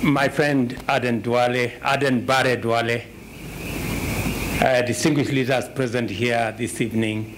My friend Aden Barre Duale, distinguished leaders present here this evening,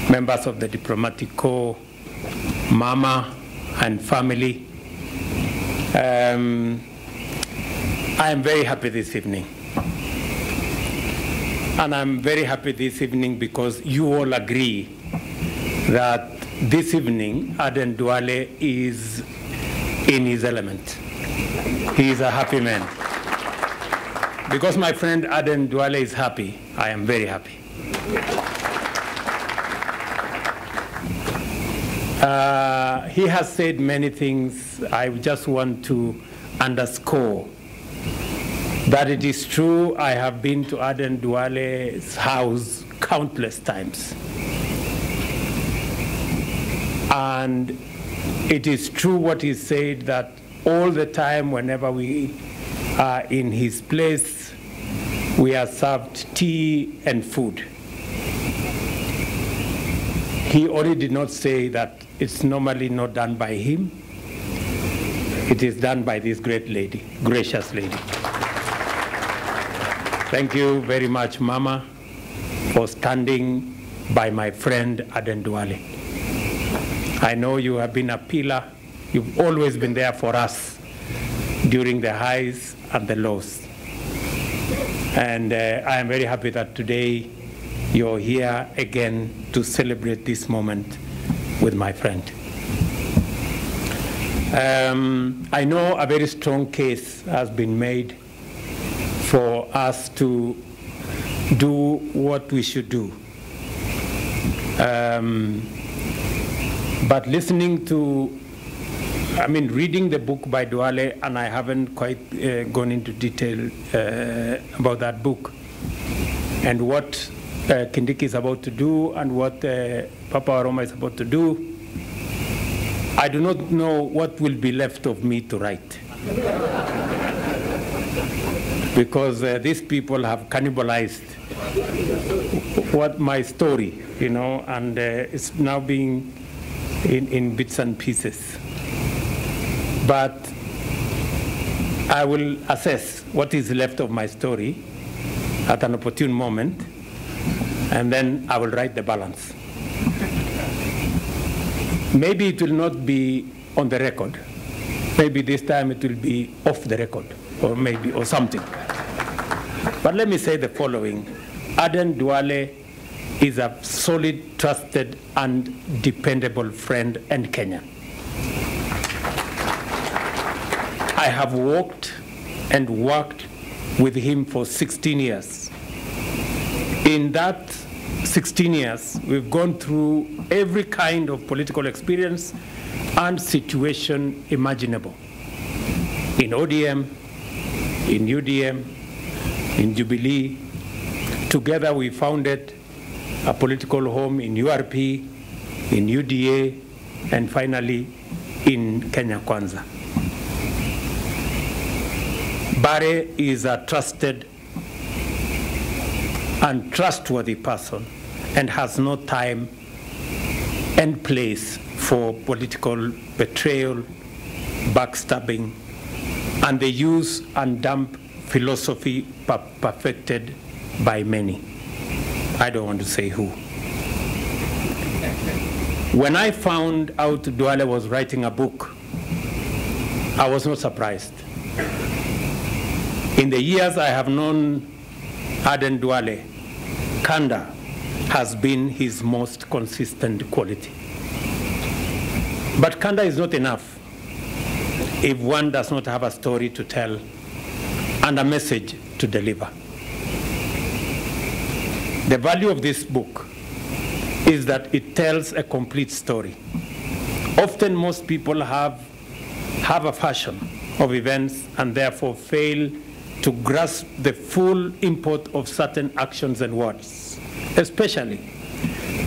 members of the diplomatic corps, Mama and family, I am very happy this evening. And I'm very happy this evening because you all agree that this evening Aden Duale is in his element. He is a happy man. Because my friend Aden Duale is happy, I am very happy. He has said many things. I just want to underscore that it is true I have been to Aden Duale's house countless times. And it is true what he said, that all the time whenever we are in his place, we are served tea and food. He only did not say that it's normally not done by him. It is done by this great lady, gracious lady. Thank you very much, Mama, for standing by my friend Aden Duale. I know you have been a pillar. You've always been there for us during the highs and the lows. And I am very happy that today you're here again to celebrate this moment with my friend. I know a very strong case has been made for us to do what we should do. But listening to, reading the book by Duale, and I haven't quite gone into detail about that book, and what Kindiki is about to do, and what Papa Aroma is about to do, I do not know what will be left of me to write. Because these people have cannibalized what my story, and it's now being in bits and pieces. But I will assess what is left of my story at an opportune moment, and then I will write the balance. Maybe it will not be on the record. Maybe this time it will be off the record, or something. But let me say the following. Aden Duale is a solid, trusted, and dependable friend and Kenyan. I have walked and worked with him for 16 years. In that 16 years, we've gone through every kind of political experience and situation imaginable. In ODM, in UDM, in Jubilee. Together we founded a political home in URP, in UDA, and finally in Kenya Kwanza. Barre is a trusted and trustworthy person and has no time and place for political betrayal, backstabbing, and the use and dump philosophy perfected by many. I don't want to say who. When I found out Duale was writing a book, I was not surprised. In the years I have known Aden Duale, candor has been his most consistent quality. But candor is not enough if one does not have a story to tell and a message to deliver. The value of this book is that it tells a complete story. Often most people have a version of events and therefore fail to grasp the full import of certain actions and words, especially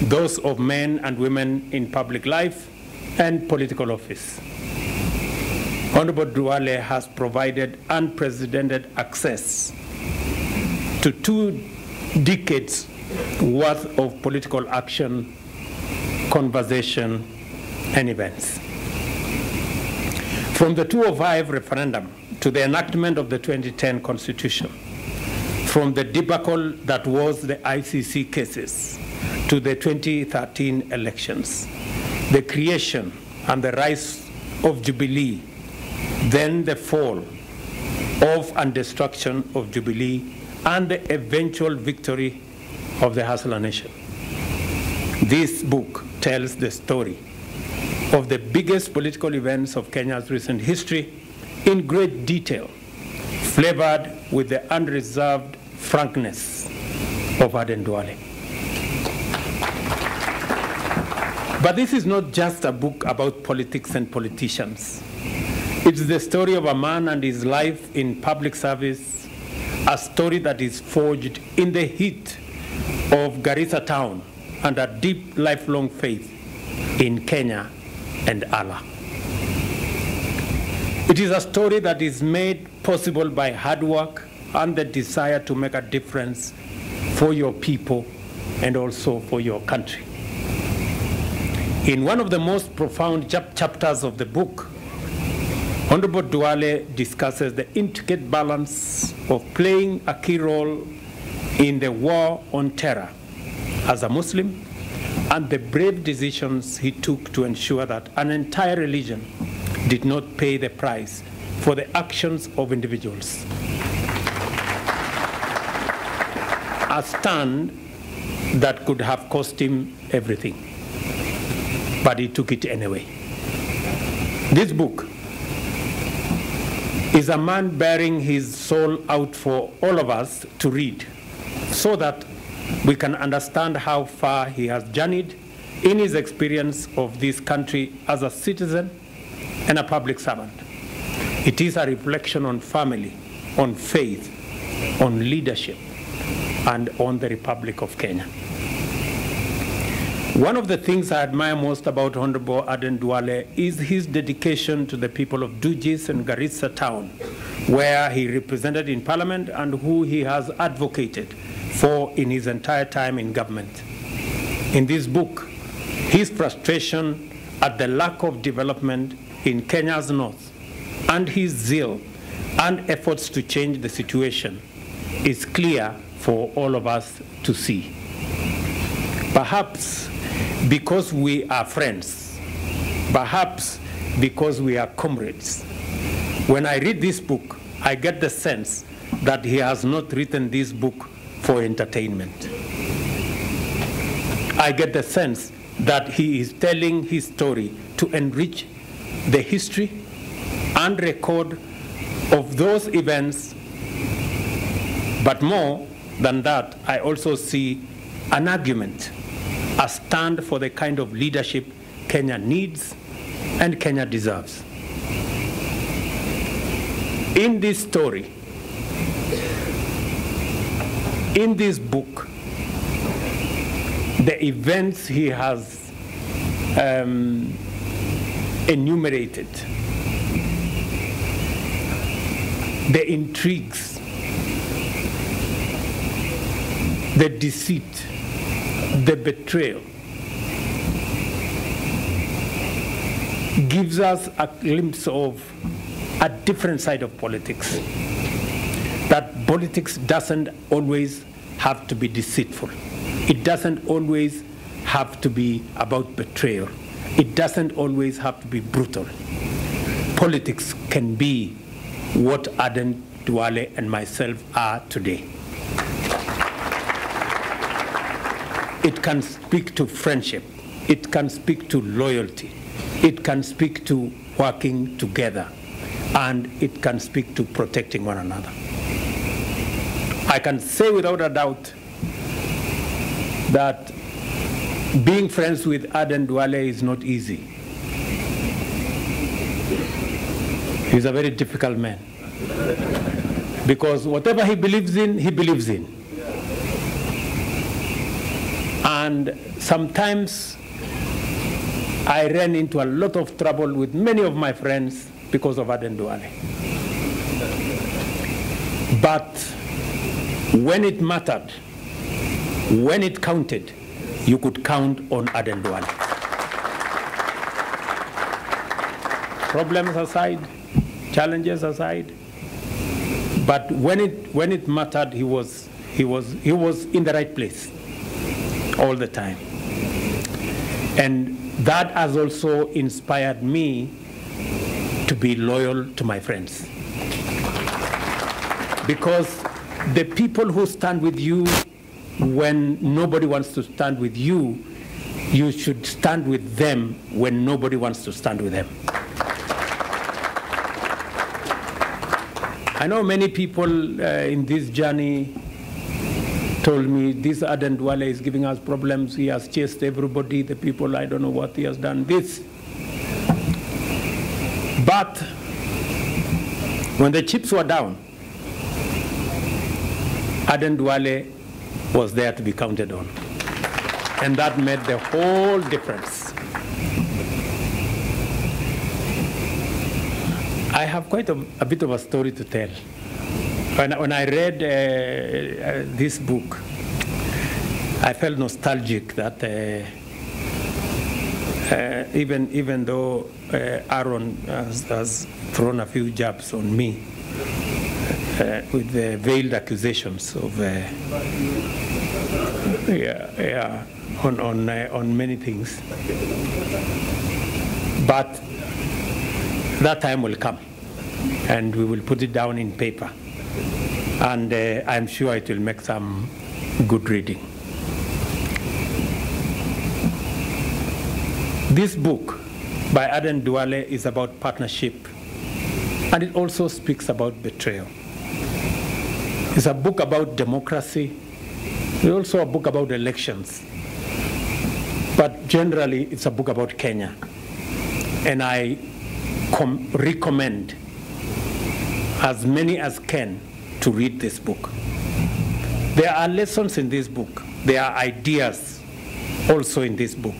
those of men and women in public life and political office. Honorable Duale has provided unprecedented access to 2 decades worth of political action, conversation, and events. From the 2005 referendum to the enactment of the 2010 Constitution, from the debacle that was the ICC cases to the 2013 elections, the creation and the rise of Jubilee, then the fall of and destruction of Jubilee, and the eventual victory of the Hustler Nation. This book tells the story of the biggest political events of Kenya's recent history in great detail, flavored with the unreserved frankness of Aden Duale. But this is not just a book about politics and politicians. It's the story of a man and his life in public service, a story that is forged in the heat of Garissa town and a deep lifelong faith in Kenya and Allah. It is a story that is made possible by hard work and the desire to make a difference for your people and also for your country. In one of the most profound chapters of the book, Honorable Duale discusses the intricate balance of playing a key role in the war on terror as a Muslim and the brave decisions he took to ensure that an entire religion did not pay the price for the actions of individuals. A stand that could have cost him everything, but he took it anyway. This book is a man bearing his soul out for all of us to read, so that we can understand how far he has journeyed in his experience of this country as a citizen and a public servant. It is a reflection on family, on faith, on leadership, and on the Republic of Kenya. One of the things I admire most about Honorable Aden Duale is his dedication to the people of Dujis and Garissa town, where he represented in Parliament and who he has advocated for in his entire time in government. In this book, his frustration at the lack of development in Kenya's north and his zeal and efforts to change the situation is clear for all of us to see. Perhaps because we are friends, perhaps because we are comrades. When I read this book, I get the sense that he has not written this book for entertainment. I get the sense that he is telling his story to enrich the history and record of those events, but more than that, I also see an argument, a stand for the kind of leadership Kenya needs and Kenya deserves. In this story, in this book, the events he has enumerated, the intrigues, the deceit, the betrayal, gives us a glimpse of a different side of politics. That politics doesn't always have to be deceitful. It doesn't always have to be about betrayal. It doesn't always have to be brutal. Politics can be what Aden Duale and myself are today. It can speak to friendship. It can speak to loyalty. It can speak to working together. And it can speak to protecting one another. I can say without a doubt that being friends with Aden Duale is not easy. He's a very difficult man. Because whatever he believes in, he believes in. And sometimes I ran into a lot of trouble with many of my friends because of Aden Duale. But when it mattered, when it counted, you could count on Aden Duale. problems aside, challenges aside. But when it mattered, he was in the right place all the time. And that has also inspired me to be loyal to my friends. Because the people who stand with you when nobody wants to stand with you, you should stand with them when nobody wants to stand with them. I know many people in this journey told me, this Aden Duale is giving us problems. He has chased everybody, the people, I don't know what he has done, this. But when the chips were down, Aden Duale was there to be counted on. And that made the whole difference. I have quite a bit of a story to tell. When I read this book, I felt nostalgic that even though Aaron has thrown a few jabs on me with the veiled accusations of on many things, but that time will come, and we will put it down in paper, and I'm sure it will make some good reading. This book by Aden Duale is about partnership, and it also speaks about betrayal. It's a book about democracy. It's also a book about elections. But generally, it's a book about Kenya. And I recommend as many as can to read this book. There are lessons in this book. There are ideas also in this book.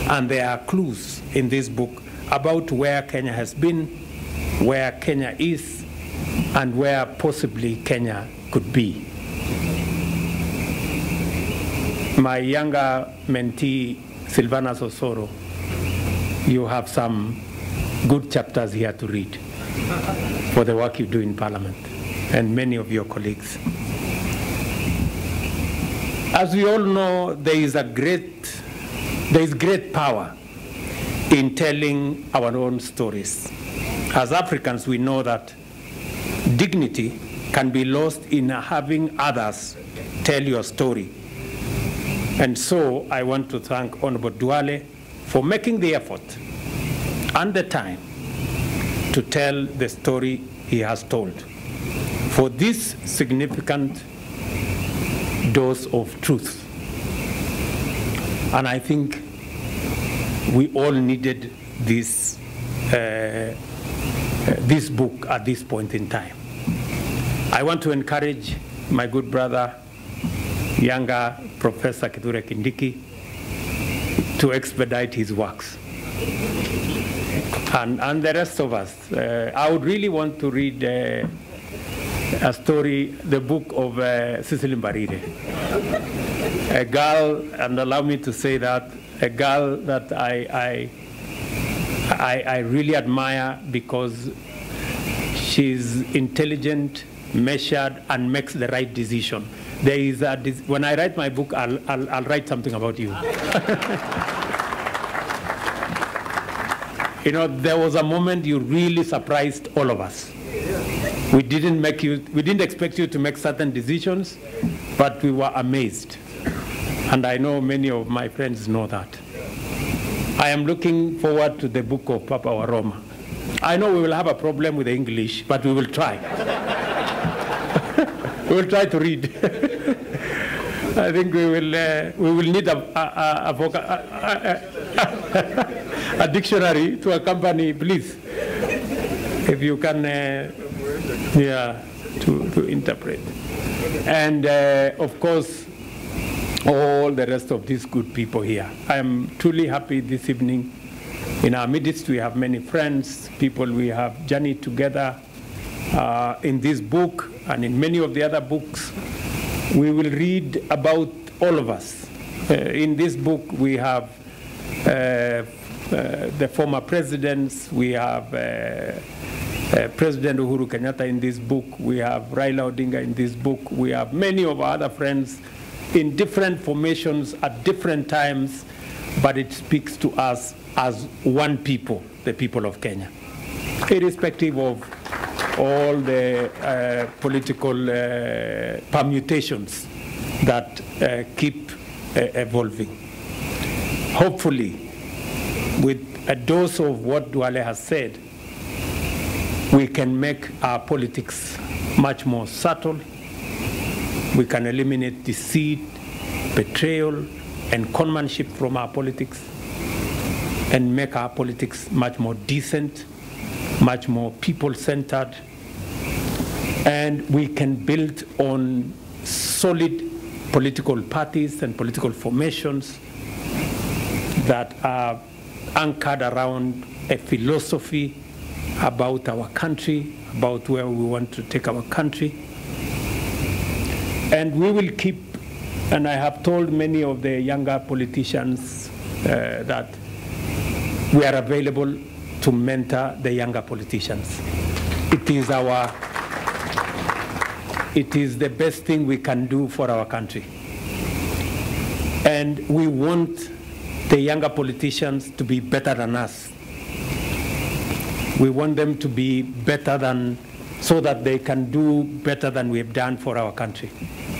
And there are clues in this book about where Kenya has been, where Kenya is, and where possibly Kenya could be. My younger mentee, Silvana Sosoro, you have some good chapters here to read for the work you do in Parliament, and many of your colleagues. As we all know, there is great power in telling our own stories. As Africans, we know that dignity can be lost in having others tell your story. And so I want to thank Honorable Duale for making the effort and the time to tell the story he has told, for this significant dose of truth. And I think we all needed this, this book at this point in time. I want to encourage my good brother, younger Professor Kithure Kindiki, to expedite his works. And the rest of us. I would really want to read a story, the book of Cecily Mbarire. A girl, and allow me to say that, a girl that I really admire because she's intelligent, measured, and makes the right decision. There is when I write my book, I'll write something about you. You know, there was a moment you really surprised all of us. We didn't expect you to make certain decisions, but we were amazed. And I know many of my friends know that. I am looking forward to the book of Papa Waroma. I know we will have a problem with the English, but we will try. We will try to read. I think we will need a dictionary to accompany, please, if you can, to interpret. And of course, all the rest of these good people here. I am truly happy this evening. In our midst, we have many friends, people we have journeyed together in this book and in many of the other books. We will read about all of us. In this book, we have the former presidents. We have President Uhuru Kenyatta in this book. We have Raila Odinga in this book. We have many of our other friends in different formations at different times, but it speaks to us as one people, the people of Kenya, irrespective of all the political permutations that keep evolving. Hopefully, with a dose of what Duale has said, we can make our politics much more subtle. We can eliminate deceit, betrayal, and conmanship from our politics, and make our politics much more decent, much more people-centered, and we can build on solid political parties and political formations that are anchored around a philosophy about our country, about where we want to take our country. And we will keep, and I have told many of the younger politicians that we are available to mentor the younger politicians. It is the best thing we can do for our country. And we want the younger politicians to be better than us. We want them to be better than, so that they can do better than we have done for our country.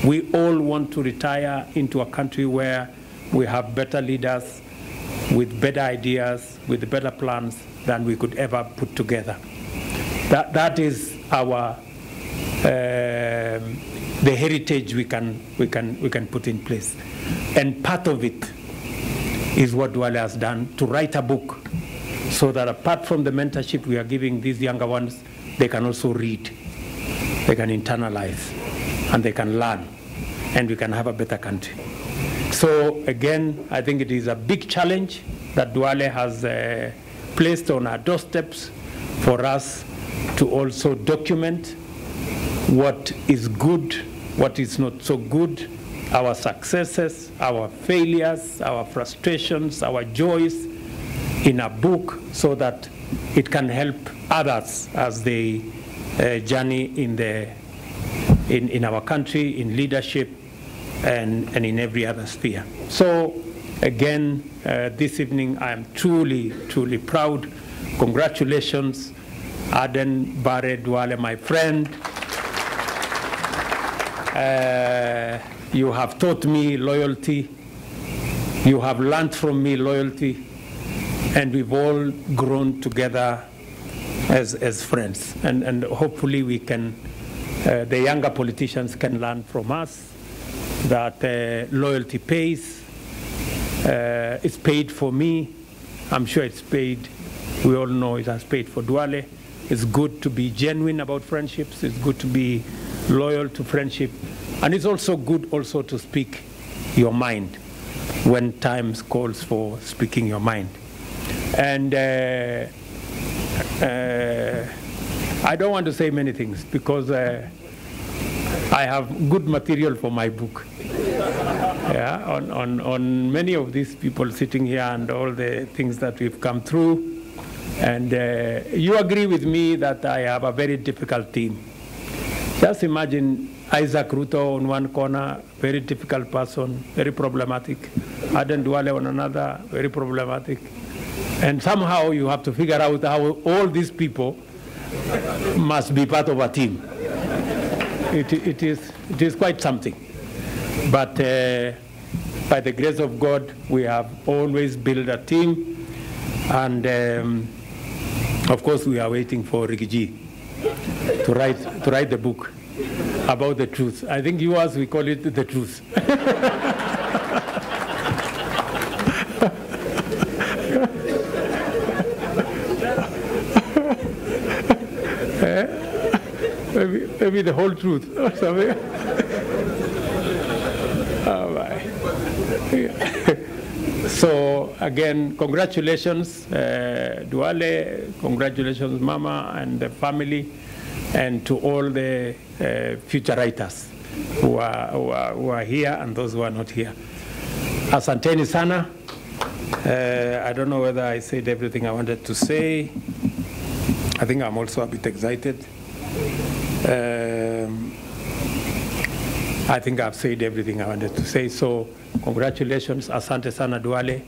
We all want to retire into a country where we have better leaders with better ideas, with better plans than we could ever put together. That is our the heritage we can put in place. And part of it is what Duale has done, to write a book so that apart from the mentorship we are giving these younger ones, they can also read, they can internalize, and they can learn, and we can have a better country. So again, I think it is a big challenge that Duale has placed on our doorsteps for us to also document what is good, what is not so good, our successes, our failures, our frustrations, our joys in a book, so that it can help others as they journey in our country, in leadership, and in every other sphere. So again, this evening I am truly, truly proud. Congratulations, Aden Barre Duale, my friend. You have taught me loyalty. You have learned from me loyalty. And we've all grown together as friends. And hopefully we can, the younger politicians can learn from us that loyalty pays. It's paid for me. I'm sure it's paid. We all know it has paid for Duale. It's good to be genuine about friendships. It's good to be loyal to friendship. And it's also good also to speak your mind when times calls for speaking your mind. And I don't want to say many things because I have good material for my book. Yeah, on many of these people sitting here and all the things that we've come through. And you agree with me that I have a very difficult team. Just imagine Isaac Ruto on one corner, very difficult person, very problematic. Aden Duale on another, very problematic. And somehow you have to figure out how all these people must be part of a team. It is quite something. But by the grace of God, we have always built a team. And of course, we are waiting for Rigiji to write the book about the truth. I think yours, we call it the truth. Maybe the whole truth or something. All right. So again, congratulations, Duale, congratulations, Mama and the family, and to all the future writers who are here and those who are not here. Asanteni sana. I don't know whether I said everything I wanted to say. I think I'm also a bit excited. I think I've said everything I wanted to say. So congratulations, asante sana Duale.